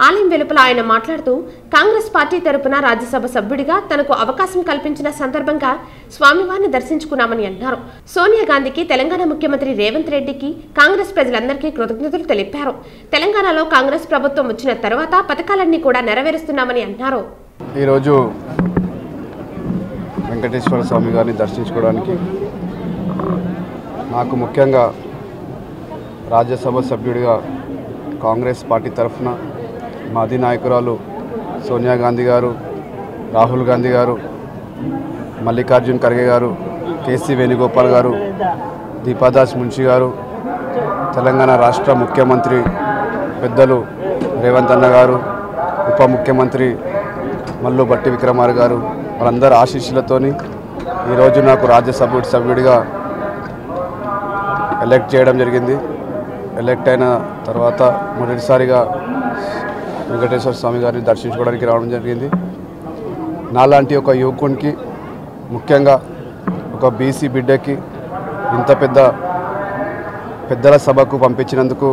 [SPEAKER 1] ఆలయం వెలుపల ఆయన మాట్లాడుతూ కాంగ్రెస్ పార్టీ తరపున రాజ్యసభ సభ్యుడిగా తనకు అవకాశం కల్పించిన సందర్భంగా స్వామివారిని దర్శించుకున్నామని అన్నారు. సోనియా గాంధీకి, తెలంగాణ ముఖ్యమంత్రి రేవంత్ రెడ్డికి కాంగ్రెస్ ప్రజలందరికీ కృతజ్ఞతలు తెలిపారు. తెలంగాణలో కాంగ్రెస్ ప్రభుత్వం వచ్చిన తర్వాత పథకాలన్నీ కూడా నెరవేరుస్తున్నామని అన్నారు.
[SPEAKER 16] ఈరోజు వెంకటేశ్వర స్వామి గారిని దర్శించుకోవడానికి నాకు ముఖ్యంగా రాజ్యసభ సభ్యుడిగా కాంగ్రెస్ పార్టీ తరఫున మా అధినాయకురాలు సోనియా గాంధీ గారు, రాహుల్ గాంధీ గారు, మల్లికార్జున్ ఖర్గే గారు, కేసీ వేణుగోపాల్ గారు, దీపాదాస్ మున్షి గారు, తెలంగాణ రాష్ట్ర ముఖ్యమంత్రి పెద్దలు రేవంత్ అన్న గారు, ఉప ముఖ్యమంత్రి మల్లు బట్టి విక్రమార్ గారు, వాళ్ళందరి ఆశీస్సులతోని ఈరోజు నాకు రాజ్యసభ సభ్యుడిగా ఎలక్ట్ చేయడం జరిగింది. ఎలక్ట్ అయిన తర్వాత మొదటిసారిగా వెంకటేశ్వర స్వామి గారిని దర్శించుకోవడానికి రావడం జరిగింది. నాలాంటి ఒక యువకునికి, ముఖ్యంగా ఒక బీసీ బిడ్డకి ఇంత పెద్దల సభకు పంపించినందుకు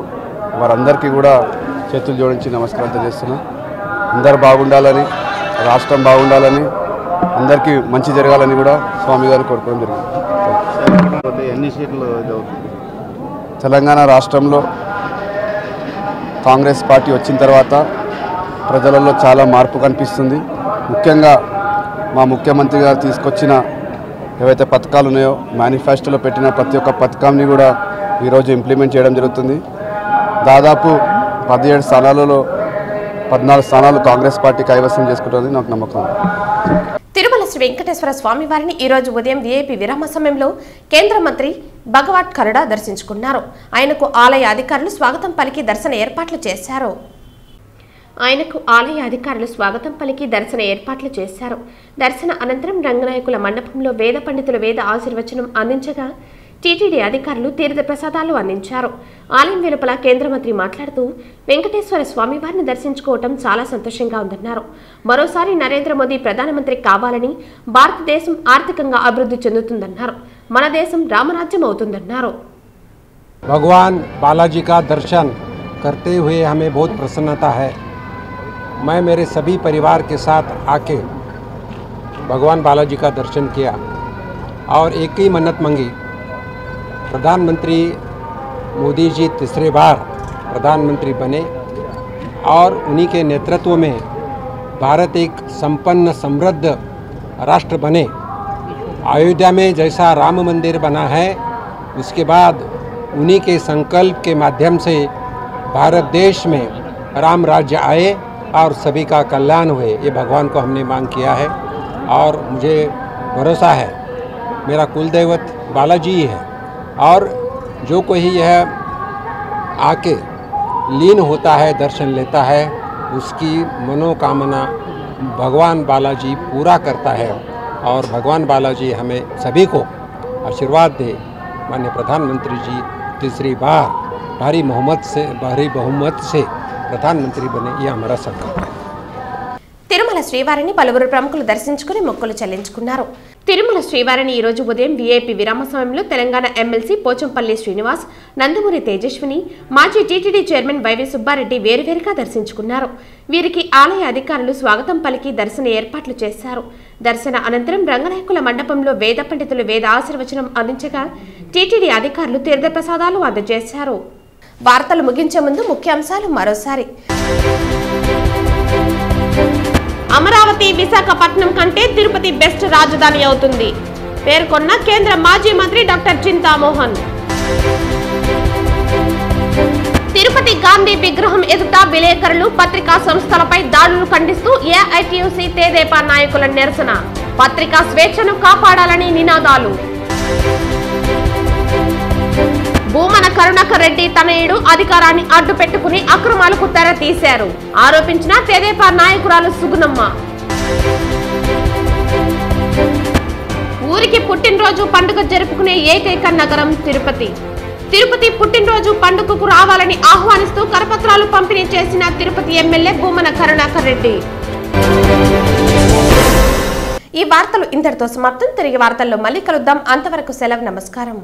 [SPEAKER 16] వారందరికీ కూడా చేతులు జోడించి నమస్కారం తెలియజేస్తున్నా. అందరు బాగుండాలని, రాష్ట్రం బాగుండాలని, అందరికీ మంచి జరగాలని కూడా స్వామి గారిని కోరుకోవడం జరిగింది.
[SPEAKER 17] ఎన్ని సీట్లు
[SPEAKER 16] తెలంగాణ రాష్ట్రంలో కాంగ్రెస్ పార్టీ వచ్చిన తర్వాత ప్రజలలో చాలా మార్పు కనిపిస్తుంది. ముఖ్యంగా మా ముఖ్యమంత్రి గారు తీసుకొచ్చిన ఏవైతే పథకాలు ఉన్నాయో, మేనిఫెస్టోలో పెట్టిన ప్రతి ఒక్క పథకాన్ని కూడా ఈరోజు ఇంప్లిమెంట్ చేయడం జరుగుతుంది. దాదాపు 17 స్థానాలలో 14 స్థానాలు కాంగ్రెస్ పార్టీ కైవసం చేసుకుంటుంది నాకు నమ్మకం.
[SPEAKER 1] తిరుమల శ్రీ వెంకటేశ్వర స్వామి వారిని ఈ రోజు ఉదయం వీఐపీ విరామ సమయంలో కేంద్ర మంత్రి భగవత్ ఖర్డా దర్శించుకున్నారు. ఆయనకు ఆలయ అధికారులు స్వాగతం పలికి దర్శన ఏర్పాట్లు చేశారు. దర్శన అనంతరం రంగనాయకుల మండపంలో వేద పండితులు వేద ఆశీర్వచనం అందించగా టీటీడీ అధికారులు తీర్థ ప్రసాదాలు అందించారు. ఆలయం వెలుపల కేంద్ర మంత్రి మాట్లాడుతూ వెంకటేశ్వర స్వామివారిని దర్శించుకోవడం చాలా సంతోషంగా ఉందన్నారు. మరోసారి నరేంద్ర మోదీ ప్రధానమంత్రి కావాలని, భారతదేశం ఆర్థికంగా అభివృద్ధి చెందుతుందన్నారు. మన దేశం రామరాజ్యం అవుతుందన్నారు.
[SPEAKER 17] भगवान बालाजी का दर्शन करते हुए हमें बहुत प्रसन्नता है। मैं मेरे सभी परिवार के साथ आके भगवान बालाजी का दर्शन किया और एक ही मन्नत मांगी, प्रधानमंत्री मोदी जी तीसरे बार प्रधानमंत्री बने और उन्हीं के नेतृत्व में भारत एक संपन्न समृद्ध राष्ट्र बने। अयोध्या में जैसा राम मंदिर बना है, उसके बाद उन्हीं के संकल्प के माध्यम से भारत देश में राम राज्य आए और सभी का कल्याण हुए। ये भगवान को हमने मांग किया है और मुझे भरोसा है मेरा कुल दैवत बालाजी ही है और जो कोई यह आके लीन होता है, दर्शन लेता है, उसकी मनोकामना भगवान बालाजी पूरा करता है और भगवान बालाजी हमें सभी को आशीर्वाद दे। माननीय प्रधानमंत्री जी तीसरी बार भारी बहुमत से प्रधानमंत्री बने, यह हमारा संकल्प है।
[SPEAKER 1] తిరుమల శ్రీవారిని పలువురు ప్రముఖులు దర్శించుకుని మొక్కులు చెల్లించుకున్నారు. తిరుమల శ్రీవారిని ఈ రోజు ఉదయం వీఐపీ విరామ సమయంలో తెలంగాణ ఎమ్మెల్సీ పోచంపల్లి శ్రీనివాస్, నందమూరి తేజస్విని, మాజీ టీటీడీ చైర్మన్ వైవి సుబ్బారెడ్డి వేరువేరుగా దర్శించుకున్నారు. వీరికి ఆలయ అధికారులు స్వాగతం పలికి దర్శన ఏర్పాట్లు చేశారు. దర్శన అనంతరం రంగనాయకుల మండపంలో వేద పండితులు వేద ఆశీర్వచనం అందించగా టీటీడీ అధికారులు తీర్థప్రసాదాలు అందజేశారు. వార్తలు ముగించే ముందు ముఖ్యాంశాలు మరోసారి. అమరావతి విశాఖపట్నం కంటే తిరుపతి బెస్ట్ రాజధాని అవుతుంది పేర్కొన్న కేంద్ర మాజీ మంత్రి డాక్టర్ చింతామోహన్. తిరుపతి గాంధీ విగ్రహం ఎదుట విలేకరులు, పత్రికా సంస్థలపై దాడులు ఖండిస్తూ ఏఐటీయూసీ తెదేపా నాయకుల నిరసన. పత్రికా స్వేచ్ఛను కాపాడాలని నినాదాలు. భూమన కరుణాకర్ రెడ్డి తనయుడు అధికారాన్ని అడ్డు పెట్టుకుని అక్రమాలకు తెర తీశారు ఆరోపించిన తెదేపా నాయకురాలు సుగుణమ్మ. ఊరికి పుట్టినరోజు పండుగ జరుపుకునే ఏకైక నగరం తిరుపతి. తిరుపతి పుట్టినరోజు పండుగకు రావాలని ఆహ్వానిస్తూ కరపత్రాలు పంపిణీ చేసిన తిరుపతి ఎమ్మెల్యే భూమన కరుణాకర్ రెడ్డి. ఈ వార్తలు ఇంతటితో సమాప్తం. తిరిగి వార్తల్లో మళ్ళీ కలుద్దాం. అంతవరకు సెలవు. నమస్కారం.